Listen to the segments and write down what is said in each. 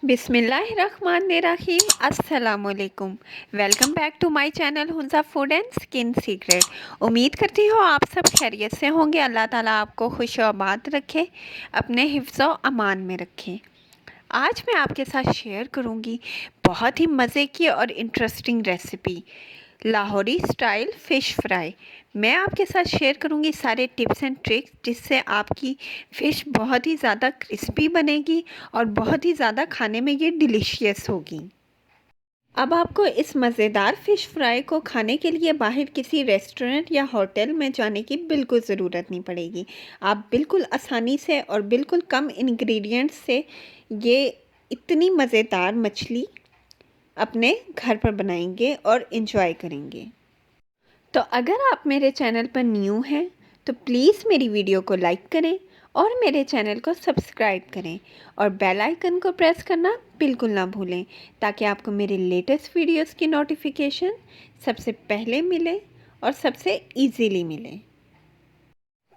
बिस्मिल्लाहिर्रहमानिर्रहीम अस्सलामुअलैकुम। Welcome back to my channel Hunza food and skin secret. उम्मीद करती हूँ आप सब खैरियत से होंगे। अल्लाह ताला आपको खुश और आबाद रखे, अपने हिफ्ज़ व अमान में रखे। आज मैं आपके साथ शेयर करूँगी बहुत ही मज़े की और interesting recipe, Lahori style fish fry. मैं आपके साथ शेयर करूँगी सारे टिप्स एंड ट्रिक्स, जिससे आपकी फ़िश बहुत ही ज़्यादा क्रिस्पी बनेगी और बहुत ही ज़्यादा खाने में ये डिलीशियस होगी। अब आपको इस मज़ेदार फ़िश फ्राई को खाने के लिए बाहर किसी रेस्टोरेंट या होटल में जाने की बिल्कुल ज़रूरत नहीं पड़ेगी। आप बिल्कुल आसानी से और बिल्कुल कम इंग्रेडिएंट्स से ये इतनी मज़ेदार मछली अपने घर पर बनाएंगे और इन्जॉय करेंगे। तो अगर आप मेरे चैनल पर न्यू हैं तो प्लीज़ मेरी वीडियो को लाइक करें और मेरे चैनल को सब्सक्राइब करें और बेल आइकन को प्रेस करना बिल्कुल ना भूलें, ताकि आपको मेरे लेटेस्ट वीडियोस की नोटिफिकेशन सबसे पहले मिले और सबसे इजीली मिले।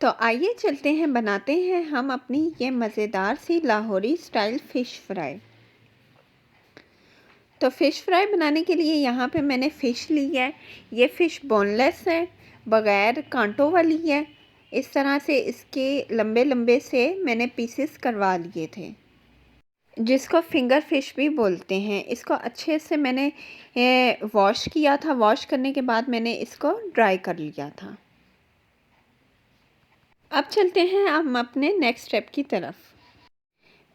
तो आइए चलते हैं, बनाते हैं हम अपनी ये मज़ेदार सी लाहौरी स्टाइल फ़िश फ्राई। तो फ़िश फ्राई बनाने के लिए यहाँ पे मैंने फ़िश ली है। ये फ़िश बोनलेस है, बग़ैर कांटों वाली है। इस तरह से इसके लंबे लंबे से मैंने पीसेस करवा लिए थे, जिसको फिंगर फ़िश भी बोलते हैं। इसको अच्छे से मैंने वॉश किया था। वॉश करने के बाद मैंने इसको ड्राई कर लिया था। अब चलते हैं हम अपने नेक्स्ट स्टेप की तरफ।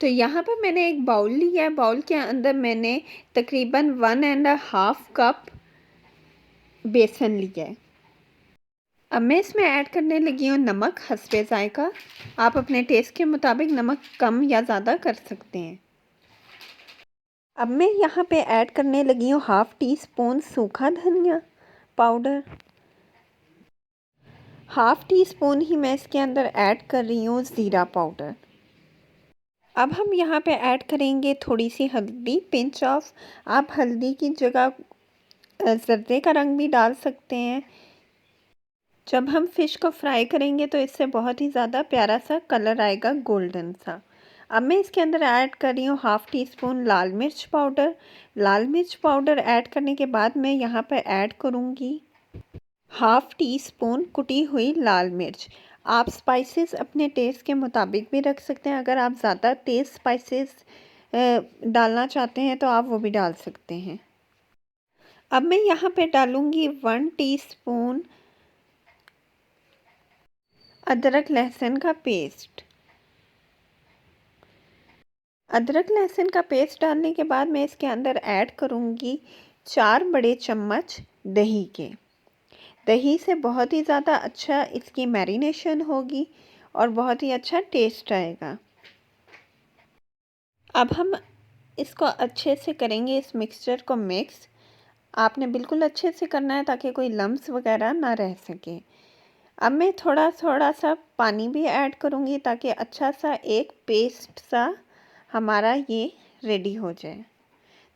तो यहाँ पर मैंने एक बाउल लिया है। बाउल के अंदर मैंने तकरीबन 1.5 कप बेसन लिया है। अब मैं इसमें ऐड करने लगी हूँ नमक हस्बे ज़ायका। आप अपने टेस्ट के मुताबिक नमक कम या ज़्यादा कर सकते हैं। अब मैं यहाँ पे ऐड करने लगी हूँ 1/2 टीस्पून सूखा धनिया पाउडर। 1/2 टीस्पून ही मैं इसके अंदर ऐड कर रही हूँ ज़ीरा पाउडर। अब हम यहाँ पे ऐड करेंगे थोड़ी सी हल्दी, पिंच ऑफ। आप हल्दी की जगह ज़र्दे का रंग भी डाल सकते हैं। जब हम फ़िश को फ्राई करेंगे तो इससे बहुत ही ज़्यादा प्यारा सा कलर आएगा, गोल्डन सा। अब मैं इसके अंदर ऐड कर रही हूँ 1/2 टीस्पून लाल मिर्च पाउडर। लाल मिर्च पाउडर ऐड करने के बाद मैं यहाँ पर ऐड करूँगी 1/2 टीस्पून कुटी हुई लाल मिर्च। आप स्पाइसेस अपने टेस्ट के मुताबिक भी रख सकते हैं। अगर आप ज़्यादा तेज़ स्पाइसेस डालना चाहते हैं तो आप वो भी डाल सकते हैं। अब मैं यहाँ पे डालूँगी 1 टीस्पून अदरक लहसुन का पेस्ट। अदरक लहसुन का पेस्ट डालने के बाद मैं इसके अंदर ऐड करूँगी 4 बड़े चम्मच दही के। दही से बहुत ही ज़्यादा अच्छा इसकी मैरिनेशन होगी और बहुत ही अच्छा टेस्ट आएगा। अब हम इसको अच्छे से करेंगे, इस मिक्सचर को मिक्स। आपने बिल्कुल अच्छे से करना है ताकि कोई लम्स वगैरह ना रह सके। अब मैं थोड़ा थोड़ा सा पानी भी ऐड करूँगी ताकि अच्छा सा एक पेस्ट सा हमारा ये रेडी हो जाए।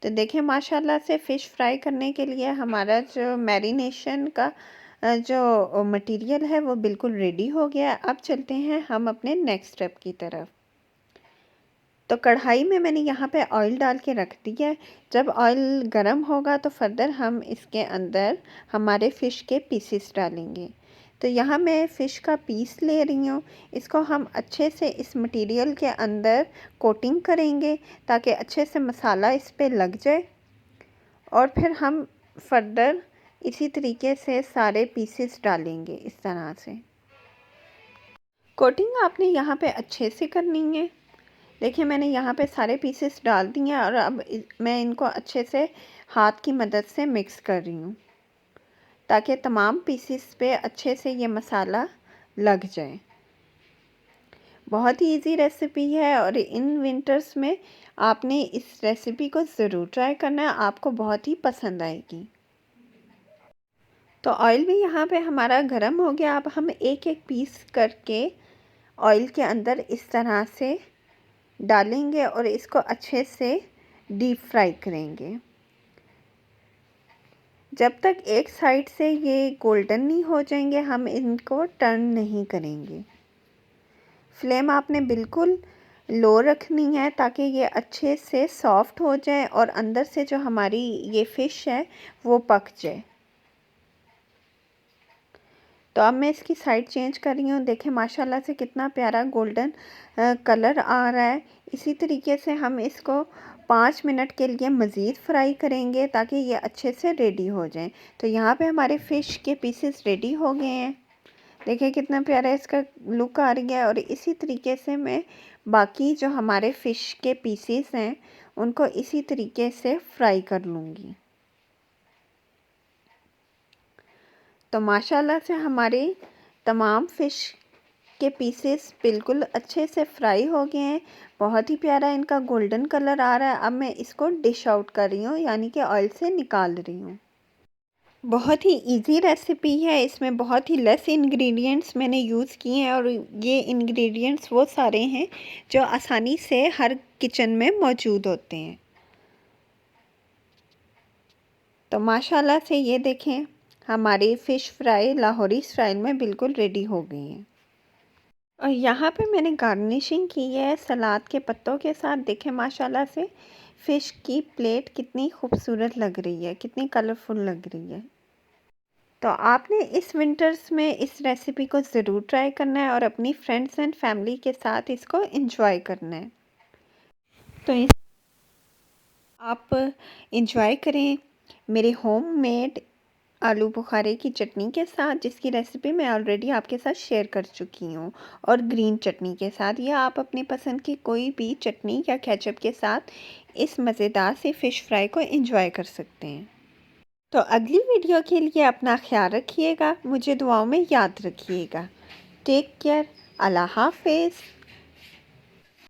तो देखिए माशाल्लाह से फ़िश फ्राई करने के लिए हमारा जो मैरिनेशन का जो मटेरियल है वो बिल्कुल रेडी हो गया है। अब चलते हैं हम अपने नेक्स्ट स्टेप की तरफ। तो कढ़ाई में मैंने यहाँ पे ऑयल डाल के रख दिया है। जब ऑयल गर्म होगा तो फर्दर हम इसके अंदर हमारे फ़िश के पीसेस डालेंगे। तो यहाँ मैं फ़िश का पीस ले रही हूँ। इसको हम अच्छे से इस मटेरियल के अंदर कोटिंग करेंगे ताकि अच्छे से मसाला इस पे लग जाए, और फिर हम फर्दर इसी तरीके से सारे पीसेस डालेंगे। इस तरह से कोटिंग आपने यहाँ पे अच्छे से करनी है। देखिए मैंने यहाँ पे सारे पीसेस डाल दिए हैं और अब मैं इनको अच्छे से हाथ की मदद से मिक्स कर रही हूँ ताकि तमाम पीसेस पे अच्छे से ये मसाला लग जाए। बहुत ही इजी रेसिपी है और इन विंटर्स में आपने इस रेसिपी को ज़रूर ट्राई करना है, आपको बहुत ही पसंद आएगी। तो ऑयल भी यहाँ पे हमारा गर्म हो गया। अब हम एक एक पीस करके ऑयल के अंदर इस तरह से डालेंगे और इसको अच्छे से डीप फ्राई करेंगे जब तक एक साइड से ये गोल्डन नहीं हो जाएंगे। हम इनको टर्न नहीं करेंगे। फ्लेम आपने बिल्कुल लो रखनी है ताकि ये अच्छे से सॉफ्ट हो जाए और अंदर से जो हमारी ये फ़िश है वो पक जाए। तो अब मैं इसकी साइड चेंज कर रही हूँ। देखें माशाल्लाह से कितना प्यारा गोल्डन कलर आ रहा है। इसी तरीके से हम इसको 5 मिनट के लिए मज़ीद फ्राई करेंगे ताकि ये अच्छे से रेडी हो जाएं। तो यहाँ पे हमारे फ़िश के पीसेस रेडी हो गए हैं। देखिए कितना प्यारा इसका लुक आ रही है। और इसी तरीके से मैं बाकी जो हमारे फ़िश के पीसेस हैं उनको इसी तरीके से फ्राई कर लूँगी। तो माशाल्लाह से हमारे तमाम फ़िश के पीसेस बिल्कुल अच्छे से फ्राई हो गए हैं। बहुत ही प्यारा इनका गोल्डन कलर आ रहा है। अब मैं इसको डिश आउट कर रही हूँ, यानी कि ऑयल से निकाल रही हूँ। बहुत ही इजी रेसिपी है। इसमें बहुत ही लेस इंग्रेडिएंट्स मैंने यूज़ किए हैं और ये इंग्रेडिएंट्स वो सारे हैं जो आसानी से हर किचन में मौजूद होते हैं। तो माशाल्लाह से ये देखें हमारी फ़िश फ्राई लाहौरी स्टाइल में बिल्कुल रेडी हो गई हैं। और यहाँ पे मैंने गार्निशिंग की है सलाद के पत्तों के साथ। देखें माशाल्लाह से फ़िश की प्लेट कितनी खूबसूरत लग रही है, कितनी कलरफुल लग रही है। तो आपने इस विंटर्स में इस रेसिपी को ज़रूर ट्राई करना है और अपनी फ्रेंड्स एंड फैमिली के साथ इसको एंजॉय करना है। तो इस आप एंजॉय करें मेरे होममेड आलू बुखारे की चटनी के साथ, जिसकी रेसिपी मैं ऑलरेडी आपके साथ शेयर कर चुकी हूँ, और ग्रीन चटनी के साथ, या आप अपनी पसंद की कोई भी चटनी या केचप के साथ इस मज़ेदार से फ़िश फ्राई को एंजॉय कर सकते हैं। तो अगली वीडियो के लिए अपना ख्याल रखिएगा, मुझे दुआओं में याद रखिएगा। टेक केयर, अल्लाह हाफ़िज़।